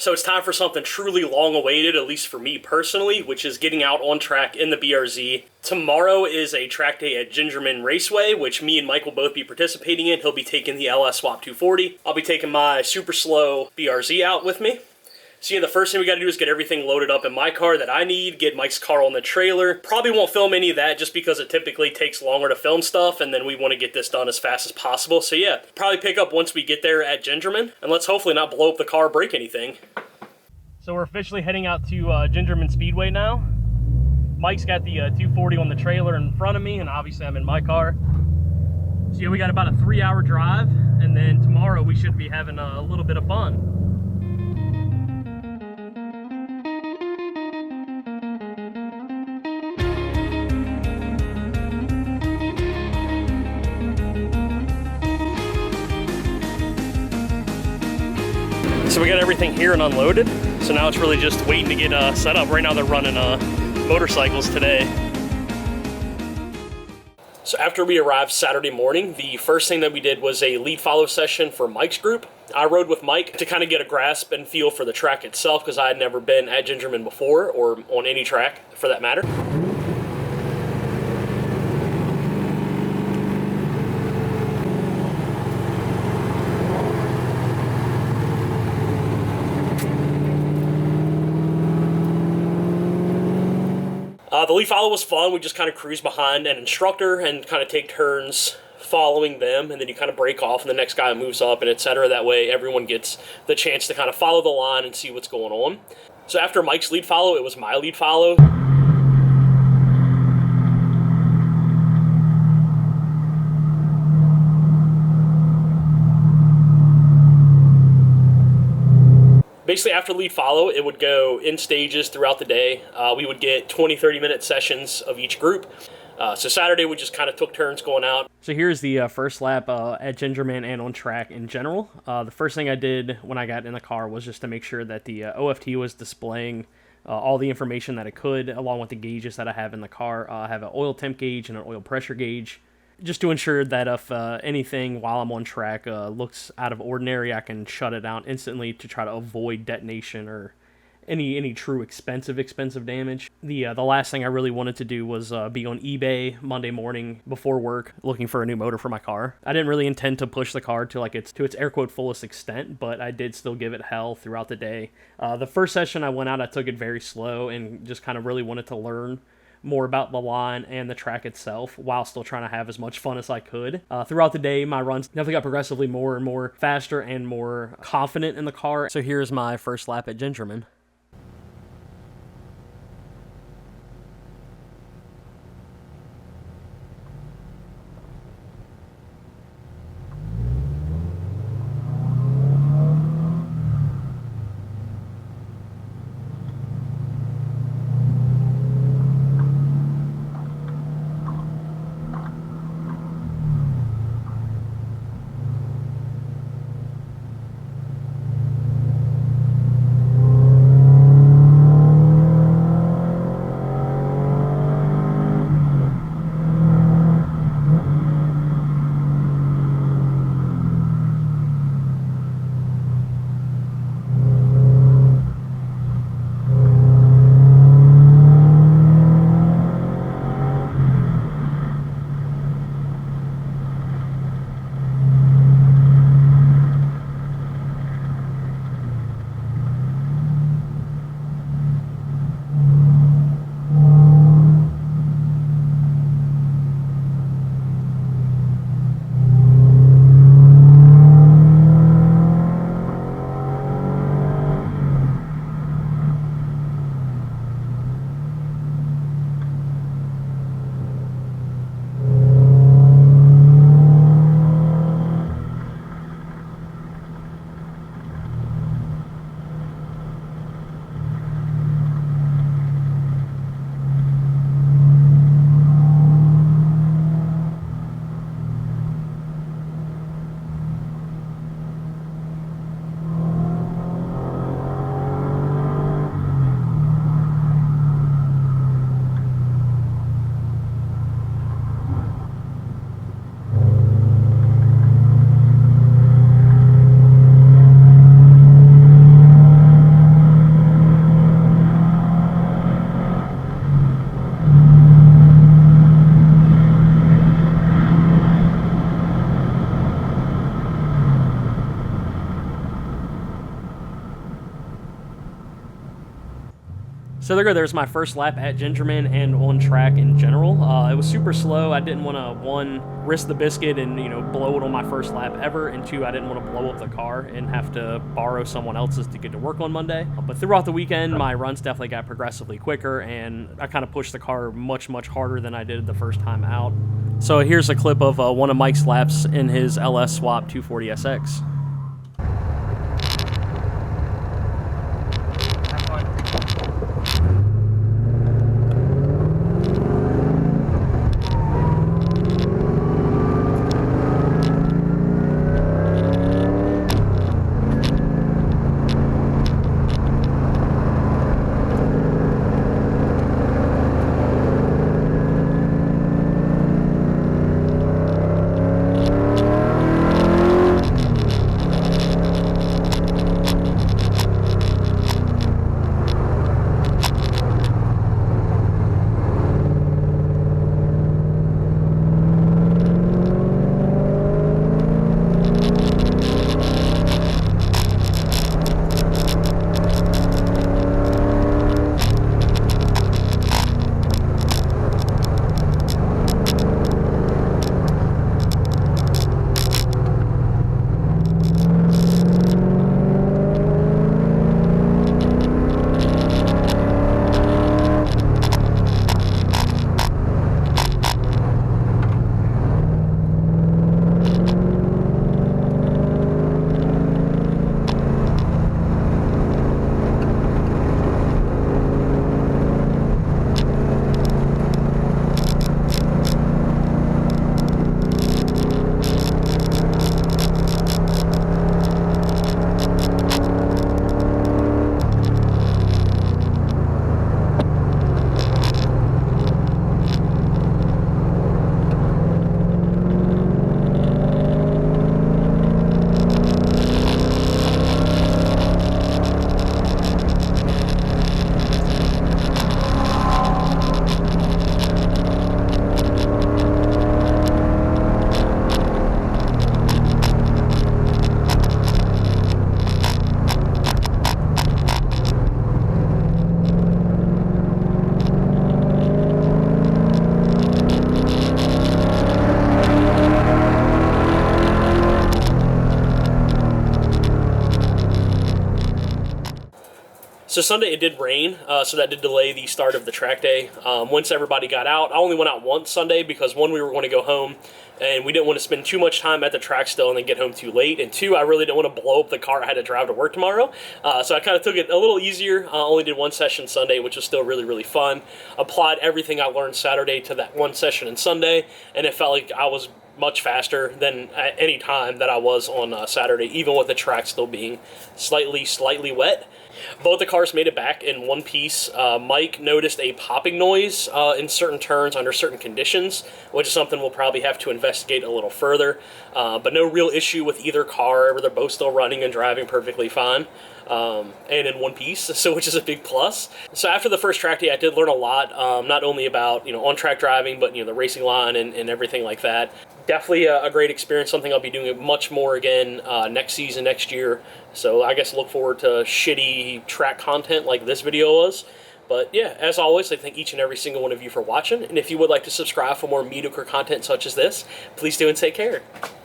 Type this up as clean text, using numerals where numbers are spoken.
So it's time for something truly long-awaited, at least for me personally, which is getting out on track in the BRZ. Tomorrow is a track day at Gingerman Raceway, which me and Mike will both be participating in. He'll be taking the LS Swap 240. I'll be taking my super slow BRZ out with me. So yeah, the first thing we got to do is get everything loaded up in my car that I need, get Mike's car on the trailer. Probably won't film any of that just because it typically takes longer to film stuff, and then we want to get this done as fast as possible. So yeah, probably pick up once we get there at Gingerman, and let's hopefully not blow up the car or break anything. So we're officially heading out to Gingerman Speedway now. Mike's got the 240 on the trailer in front of me, and obviously I'm in my car. So yeah, we got about a 3-hour drive, and then tomorrow we should be having a little bit of fun. So we got everything here and unloaded, so now it's really just waiting to get set up. Right now they're running motorcycles today. So after we arrived Saturday morning, the first thing that we did was a lead follow session for Mike's group. I rode with Mike to kind of get a grasp and feel for the track itself, because I had never been at Gingerman before, or on any track for that matter. The lead follow was fun. We just kind of cruise behind an instructor and kind of take turns following them, and then you kind of break off and the next guy moves up, and etc. That way everyone gets the chance to kind of follow the line and see what's going on. So after Mike's lead follow, it was my lead follow. Basically, after lead follow, it would go in stages throughout the day. We would get 20-30 minute sessions of each group. So Saturday, we just kind of took turns going out. So here's the first lap at Gingerman and on track in general. The first thing I did when I got in the car was just to make sure that the OFT was displaying all the information that it could, along with the gauges that I have in the car. I have an oil temp gauge and an oil pressure gauge, just to ensure that if anything while I'm on track looks out of ordinary, I can shut it down instantly to try to avoid detonation or any true expensive damage. The last thing I really wanted to do was be on eBay Monday morning before work looking for a new motor for my car. I didn't really intend to push the car to its air quote fullest extent, but I did still give it hell throughout the day. The first session I went out, I took it very slow and just kind of really wanted to learn more about the line and the track itself while still trying to have as much fun as I could. Throughout the day, my runs definitely got progressively more and more faster and more confident in the car. So here's my first lap at Gingerman. So there's my first lap at Gingerman and on track in general. It was super slow. I didn't want to, one, risk the biscuit and, you know, blow it on my first lap ever, and two, I didn't want to blow up the car and have to borrow someone else's to get to work on Monday. But throughout the weekend, my runs definitely got progressively quicker, and I kind of pushed the car much, much harder than I did the first time out. So here's a clip of one of Mike's laps in his LS Swap 240SX. So Sunday it did rain, so that did delay the start of the track day. Once everybody got out, I only went out once Sunday because, one, we were going to go home, and we didn't want to spend too much time at the track still and then get home too late. And two, I really didn't want to blow up the car I had to drive to work tomorrow. So I kind of took it a little easier. Only did one session Sunday, which was still really, really fun. Applied everything I learned Saturday to that one session and Sunday, and it felt like I was much faster than at any time that I was on Saturday, even with the track still being slightly wet. Both the cars made it back in one piece. Mike noticed a popping noise in certain turns under certain conditions, which is something we'll probably have to investigate a little further. But no real issue with either car. They're both still running and driving perfectly fine. And in one piece, so which is a big plus. So after the first track day, I did learn a lot, not only about on-track driving, but the racing line and everything like that. Definitely a great experience, something I'll be doing much more again next season, next year. So I guess look forward to shitty track content like this video was. But yeah, as always, I thank each and every single one of you for watching. And if you would like to subscribe for more mediocre content such as this, please do and take care.